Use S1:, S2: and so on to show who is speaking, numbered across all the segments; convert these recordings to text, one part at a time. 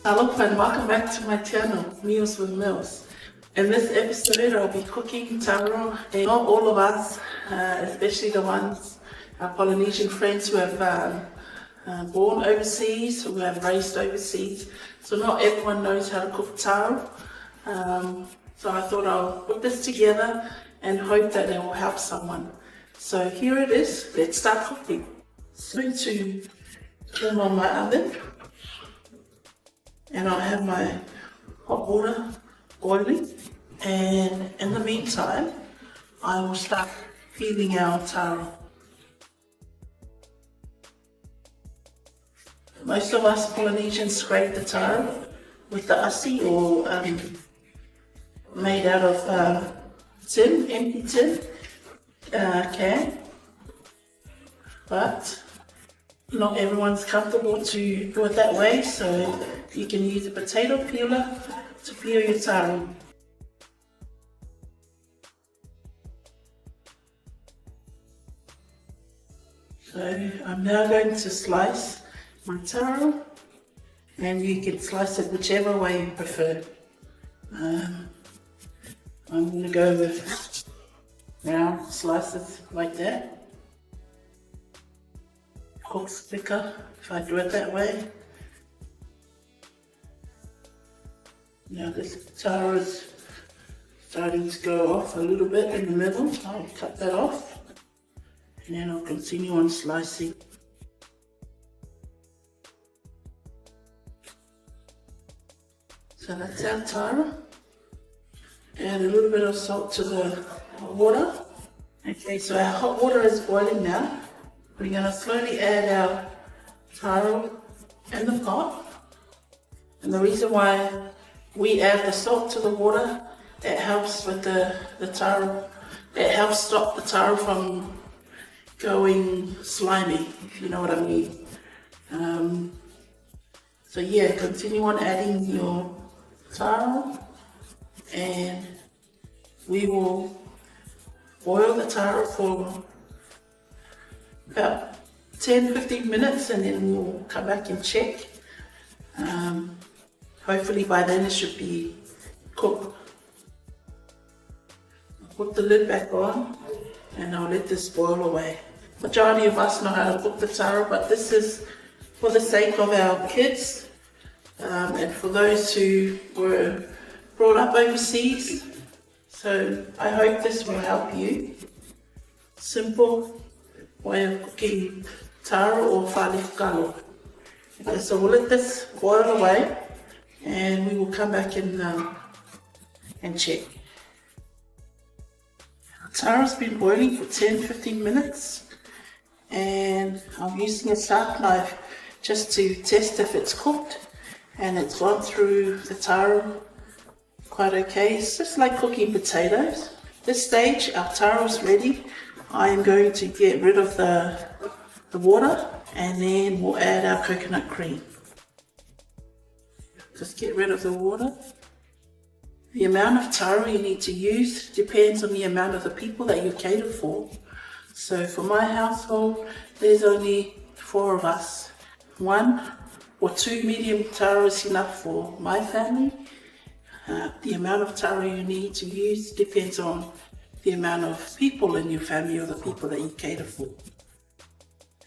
S1: Hello and welcome back to my channel, Meals with Mills. In this episode I'll be cooking taro, and not all of us, especially the ones, our Polynesian friends who have born overseas, who have raised overseas, so not everyone knows how to cook taro. So I thought I'll put this together and hope that it will help someone. So here it is, let's start cooking. I'm going to turn on my oven. And I'll have my hot water boiling, and in the meantime I will start peeling our taro. Most of us Polynesians scrape the taro with the asi, or made out of tin, empty tin can, but not everyone's comfortable to do it that way, so you can use a potato peeler to peel your taro. So I'm now going to slice my taro, and you can slice it whichever way you prefer. I'm going to go with round slices like that. Cooks quicker if I do it that way. Now this taro is starting to go off a little bit in the middle. I'll cut that off, and then I'll continue on slicing. So that's our taro. Add a little bit of salt to the water. Okay, so our hot water is boiling now. We're going to slowly add our taro in the pot. And the reason why we add the salt to the water, it helps with the taro. It helps stop the taro from going slimy, if you know what I mean. So yeah, continue on adding your taro, and we will boil the taro for about 10-15 minutes, and then we'll come back and check. Hopefully by then it should be cooked. I'll put the lid back on and I'll let this boil away. Majority of us know how to cook the taro, but this is for the sake of our kids, and for those who were brought up overseas. So I hope this will help you. Simple way of cooking taro or faalifu. Okay, so we'll let this boil away, and we will come back and check. Taro's been boiling for 10-15 minutes, and I'm using a sharp knife just to test if it's cooked, and it's gone through the taro quite okay. It's just like cooking potatoes. This stage our taro is ready. I am going to get rid of the water, and then we'll add our coconut cream. Just get rid of the water. The amount of taro you need to use depends on the amount of the people that you cater for. So for my household, there's only 4 of us. 1 or 2 medium taro is enough for my family. The amount of taro you need to use depends on the amount of people in your family or the people that you cater for.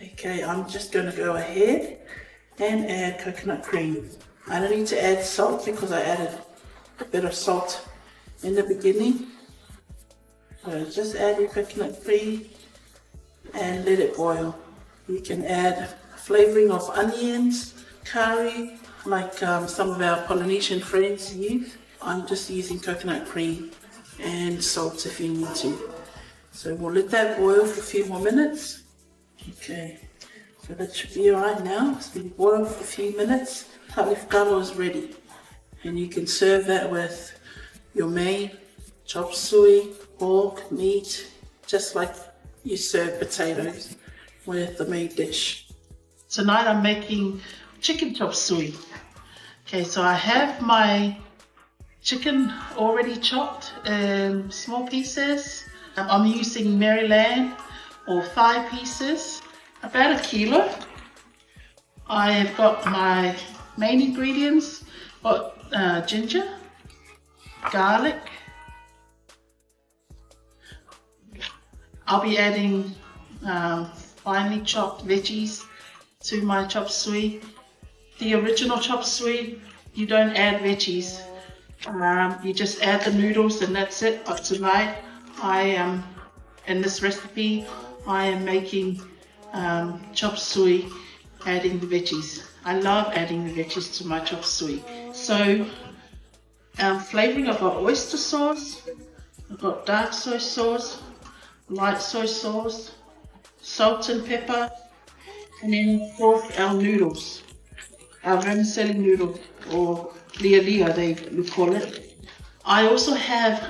S1: Okay, I'm just going to go ahead and add coconut cream. I don't need to add salt because I added a bit of salt in the beginning. So just add your coconut cream and let it boil. You can add flavoring of onions, curry, like some of our Polynesian friends use. I'm just using coconut cream and salt if you need to. So we'll let that boil for a few more minutes. Okay, so that should be alright now. It's been boiled for a few minutes. Tablespoons is ready, and you can serve that with your main chop suey, pork, meat, just like you serve potatoes with the main dish. Tonight I'm making chicken chop suey. Okay, so I have my chicken already chopped in small pieces. I'm using Maryland or thigh pieces, about 1 kilo. I have got my main ingredients, got ginger, garlic. I'll be adding finely chopped veggies to my chop suey. The original chop suey, you don't add veggies. You just add the noodles and that's it. But tonight, in this recipe, I am making chop suey, adding the veggies. I love adding the veggies to my chop suey. So, flavouring, I've got oyster sauce, I've got dark soy sauce, light soy sauce, salt and pepper, and then of course our noodles, our vermicelli noodle, or lia they would call it. I also have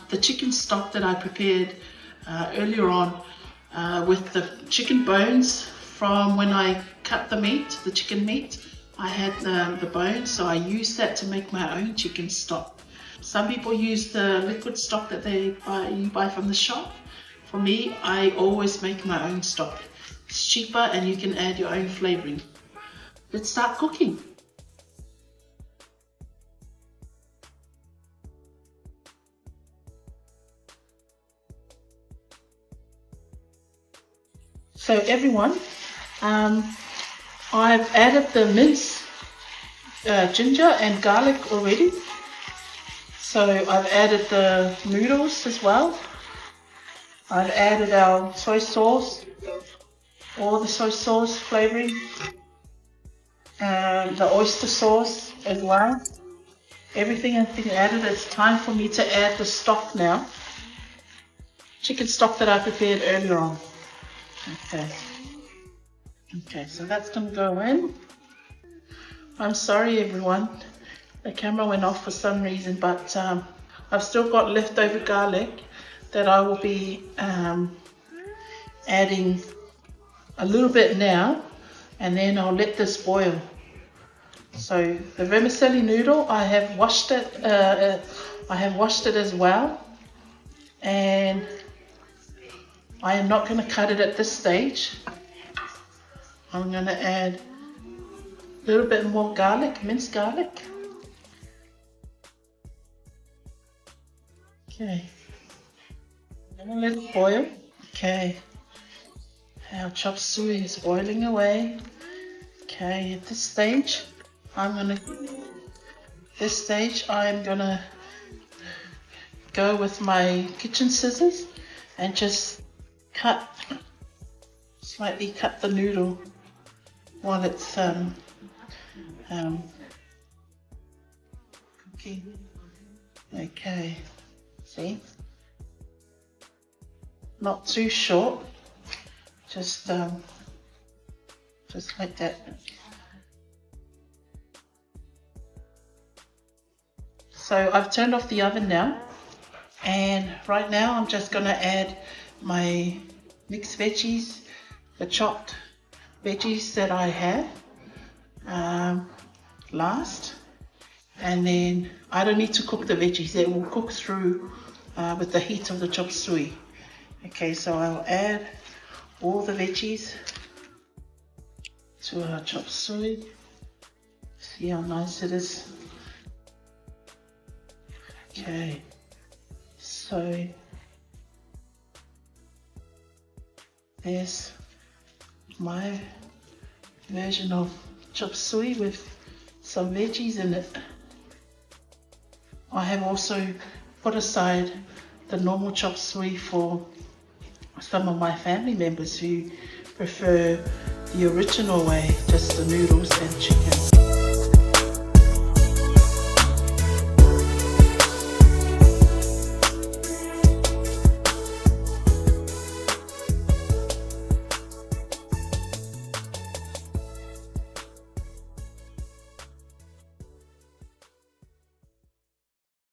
S1: the chicken stock that I prepared earlier on with the chicken bones from when I cut the meat, the chicken meat. I had the bones, so I used that to make my own chicken stock. Some people use the liquid stock that you buy from the shop. For me, I always make my own stock. It's cheaper and you can add your own flavouring. Let's start cooking. So everyone, I've added the minced ginger and garlic already. So I've added the noodles as well. I've added our soy sauce, all the soy sauce flavouring, and the oyster sauce as well. Everything has been added. It's time for me to add the stock now. Chicken stock that I prepared earlier on. Okay, so that's going to go in. I'm sorry everyone, the camera went off for some reason, but I've still got leftover garlic that I will be adding a little bit now, and then I'll let this boil. So the vermicelli noodle, I have washed it. As well, and I am not going to cut it at this stage. I'm going to add a little bit more garlic, minced garlic. Okay, I'm going to let it boil. Okay, our chop suey is boiling away. Okay, at this stage, I'm going to go with my kitchen scissors and just slightly cut the noodle while it's cooking. Okay, see, not too short, just like that. So I've turned off the oven now, and right now I'm just going to add my mixed veggies, the chopped veggies that I had last, and then I don't need to cook the veggies, they will cook through with the heat of the chop suey. Okay, so I'll add all the veggies to our chop suey. See how nice it is. Okay, so there's my version of chop suey with some veggies in it. I have also put aside the normal chop suey for some of my family members who prefer the original way, just the noodles and chicken.